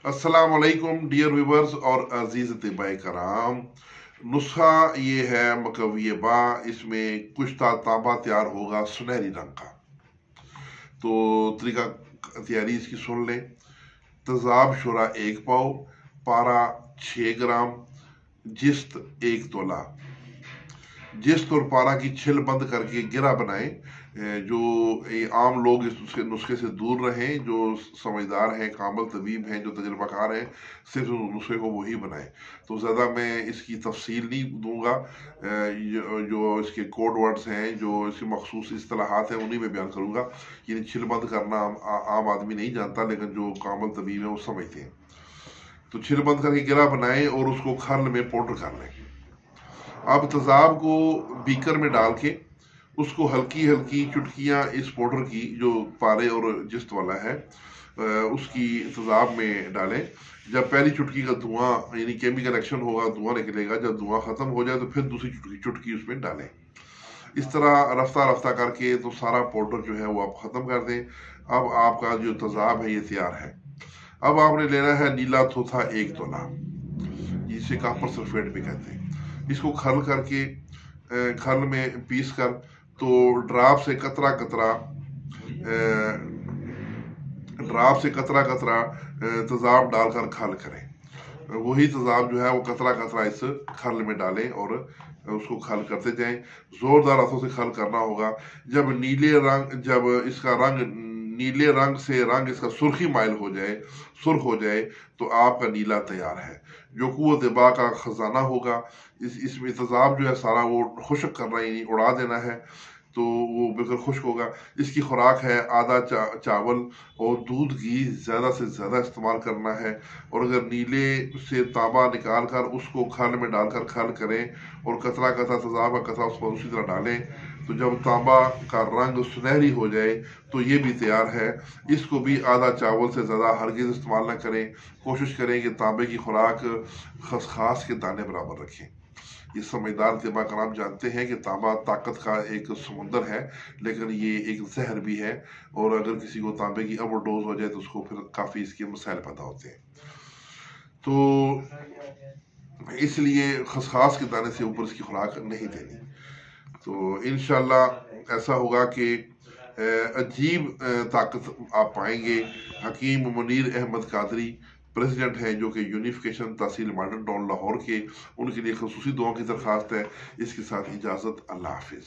السلام علیکم dear viewers اور عزیز طباء کرام. نسخہ یہ ہے مکوی با، اس میں کشتہ تانبا تیار ہوگا سنہری رنگ کا. تو طریقہ تیاری اس کی سن لیں. تذاب شورا 1 پاؤ، پارا 6 گرام، جست 1 تولہ. جست اور پارا کی چھل بند کر کے گرہ بنائیں. جو عام لوگ اس نسخے سے دور رہیں، جو سمجھدار ہیں، کامل طبیب ہیں، جو تجربہ کار ہیں، صرف نسخے کو وہی بنائیں. تو زیادہ میں اس کی تفصیل نہیں دوں گا. جو اس کے کوڈ ورڈز ہیں، جو اس کی مخصوص اصطلاحات ہیں، انہی میں بیان کروں گا. یعنی چھل بند کرنا عام آدمی نہیں جانتا، لیکن جو کامل طبیب ہیں وہ سمجھتے ہیں. تو چھل بند کر کے گرہ بنائیں اور اس کو کھرل میں پاؤڈر کر لیں. اب تذاب کو بیکر میں ڈال کے اس کو ہلکی ہلکی چٹکیاں اس پاؤڈر کی، جو پارے اور جست والا ہے، اس کی تذاب میں ڈالیں. جب پہلی چٹکی کا دھواں یعنی کیمیکل ایکشن ہوگا، دھواں نکلے گا. جب دھواں ختم ہو جائے تو پھر دوسری چٹکی اس میں ڈالیں. اس طرح رفتہ رفتہ کر کے تو سارا پاؤڈر جو ہے وہ آپ ختم کر دیں. اب آپ کا جو تذاب ہے یہ تیار ہے. اب آپ نے لینا ہے نیلا تھوتھا 1 تولہ، جسے کاپر سلفیٹ بھی کہتے ہیں. اس کو کھرل کر کے کھرل میں پیس کر تو ڈراپ سے قطرہ قطرہ تذاب ڈال کر کھرل کریں. وہی تذاب جو ہے وہ قطرہ قطرہ اس کھرل میں ڈالیں اور اس کو کھرل کرتے جائیں. زوردار ہاتھوں سے کھرل کرنا ہوگا. جب اس کا رنگ نیلے رنگ سے اس کا سرخی مائل سرخ ہو جائے تو آپ کا نیلا تیار ہے. جو قوت با کا خزانہ ہوگا، اس میں تذاب جو ہے سارا وہ خشک کرنا، یعنی اڑا دینا ہے، تو وہ بالکل خشک ہوگا. اس کی خوراک ہے آدھا چاول اور دودھ گھی زیادہ سے زیادہ استعمال کرنا ہے. اور اگر نیلے سے تانبا نکال کر اس کو کھرل میں ڈال کر کھرل کریں اور قطرہ قطرہ تذاب کا قطرہ اس پر اسی طرح ڈالیں، تو جب تانبا کا رنگ سنہری ہو جائے تو یہ بھی تیار ہے. اس کو بھی آدھا چاول سے زیادہ ہرگز استعمال نہ کریں. کوشش کریں کہ تانبے کی خوراک خسخاس کے دانے برابر رکھیں. یہ سمجھدار طباء کرام جانتے ہیں کہ تانبا طاقت کا ایک سمندر ہے، لیکن یہ ایک زہر بھی ہے. اور اگر کسی کو تانبے کی اوور ڈوز ہو جائے تو اس کو پھر کافی اس کے مسائل پیدا ہوتے ہیں. تو اس لیے خسخاس کے دانے سے اوپر اس کی خوراک نہیں دینی. تو انشاءاللہ ایسا ہوگا کہ عجیب طاقت آپ پائیں گے. حکیم منیر احمد قادری پریزیڈنٹ ہیں، جو کہ یونیفیکیشن تحصیل ماڈرن ٹاؤن لاہور کے، ان کے لیے خصوصی دعاؤں کی درخواست ہے. اس کے ساتھ اجازت. اللہ حافظ.